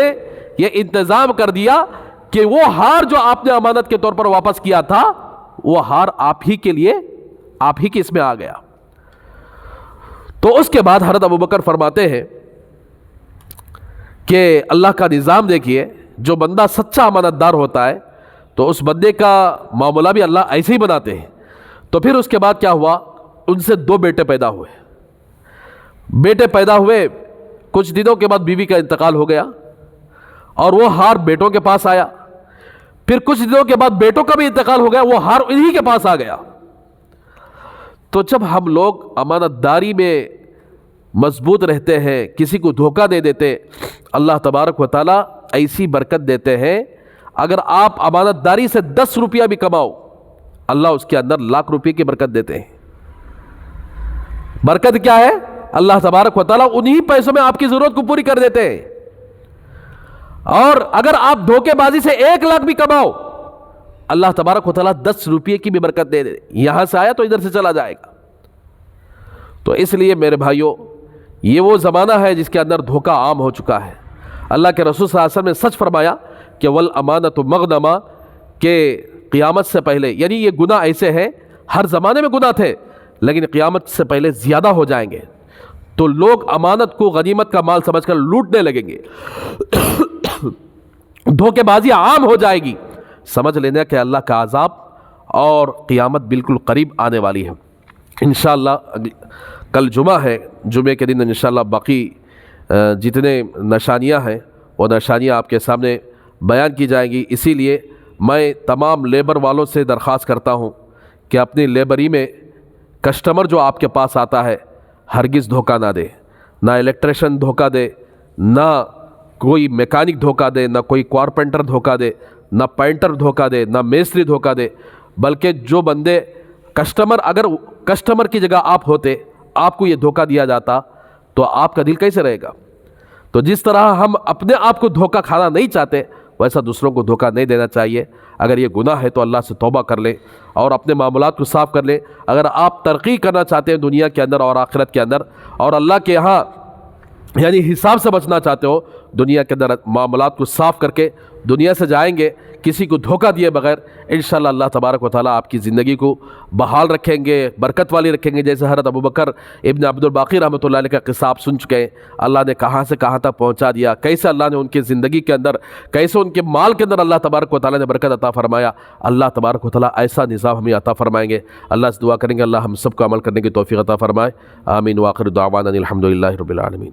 [SPEAKER 1] یہ انتظام کر دیا کہ وہ ہار جو آپ نے امانت کے طور پر واپس کیا تھا وہ ہار آپ ہی کے لیے، آپ ہی کے اس میں آ گیا. تو اس کے بعد حضرت ابوبکر فرماتے ہیں کہ اللہ کا نظام دیکھیے، جو بندہ سچا امانت دار ہوتا ہے تو اس بندے کا معاملہ بھی اللہ ایسے ہی بناتے ہیں. تو پھر اس کے بعد کیا ہوا، ان سے 2 بیٹے پیدا ہوئے. کچھ دنوں کے بعد بیوی کا انتقال ہو گیا. اور وہ ہار بیٹوں کے پاس آیا، پھر کچھ دنوں کے بعد بیٹوں کا بھی انتقال ہو گیا، وہ ہار انہی کے پاس آ گیا۔ تو جب ہم لوگ امانت داری میں مضبوط رہتے ہیں، کسی کو دھوکہ دے دیتے، اللہ تبارک و تعالیٰ ایسی برکت دیتے ہیں، اگر آپ امانت داری سے 10 روپیہ بھی کماؤ، اللہ اس کے اندر لاکھ روپے کی برکت دیتے ہیں۔ برکت کیا ہے؟ اللہ تبارک و تعالیٰ انہی پیسوں میں آپ کی ضرورت کو پوری کر دیتے ہیں۔ اور اگر آپ دھوکے بازی سے 1 لاکھ بھی کماؤ، اللہ تبارک و تعالیٰ 10 روپے کی بھی برکت دے دے، یہاں سے آیا تو ادھر سے چلا جائے گا۔ تو اس لیے میرے بھائیوں، یہ وہ زمانہ ہے جس کے اندر دھوکہ عام ہو چکا ہے۔ اللہ کے رسول صلی اللہ علیہ وسلم نے سچ فرمایا کہ والامانۃ مغنمہ، کہ قیامت سے پہلے، یعنی یہ گناہ ایسے ہیں، ہر زمانے میں گناہ تھے لیکن قیامت سے پہلے زیادہ ہو جائیں گے، تو لوگ امانت کو غنیمت کا مال سمجھ کر لوٹنے لگیں گے، دھوکے بازی عام ہو جائے گی، سمجھ لینا کہ اللہ کا عذاب اور قیامت بالکل قریب آنے والی ہے۔ انشاءاللہ کل جمعہ ہے، جمعے کے دن انشاءاللہ باقی جتنے نشانیاں ہیں وہ نشانیاں آپ کے سامنے بیان کی جائیں گی۔ اسی لیے میں تمام لیبر والوں سے درخواست کرتا ہوں کہ اپنی لیبری میں کسٹمر جو آپ کے پاس آتا ہے ہرگز دھوکہ نہ دے، نہ الیکٹریشین دھوکہ دے، نہ کوئی میکینک دھوکہ دے، نہ کوئی کارپینٹر دھوکہ دے، نہ پینٹر دھوکہ دے، نہ میستری دھوکہ دے، بلکہ جو بندے کسٹمر، اگر کسٹمر کی جگہ آپ ہوتے، آپ کو یہ دھوکہ دیا جاتا تو آپ کا دل کیسے رہے گا؟ تو جس طرح ہم اپنے آپ کو دھوکہ کھانا نہیں چاہتے، ویسا دوسروں کو دھوکہ نہیں دینا چاہیے۔ اگر یہ گناہ ہے تو اللہ سے توبہ کر لیں اور اپنے معاملات کو صاف کر لیں۔ اگر آپ ترقی کرنا چاہتے ہیں دنیا کے اندر اور آخرت کے اندر، اور اللہ کے یہاں یعنی حساب سے بچنا چاہتے ہو، دنیا کے اندر معاملات کو صاف کر کے دنیا سے جائیں گے کسی کو دھوکہ دیے بغیر، انشاءاللہ اللہ تبارک و تعالیٰ آپ کی زندگی کو بحال رکھیں گے، برکت والی رکھیں گے۔ جیسے حضرت ابوبکر ابن عبد الباقی رحمۃ اللہ علیہ کا قصہ آپ سن چکے ہیں، اللہ نے کہاں سے کہاں تک پہنچا دیا، کیسے اللہ نے ان کی زندگی کے اندر، کیسے ان کے مال کے اندر اللہ تبارک و تعالیٰ نے برکت عطا فرمایا۔ اللہ تبارک و تعالیٰ ایسا نظام ہمیں عطا فرمائیں گے۔ اللہ سے دعا کریں گے اللہ ہم سب کو عمل کرنے کی توفیق عطا فرمائے۔ آمین۔ وآخر دعوانا الحمد للہ رب العالمین۔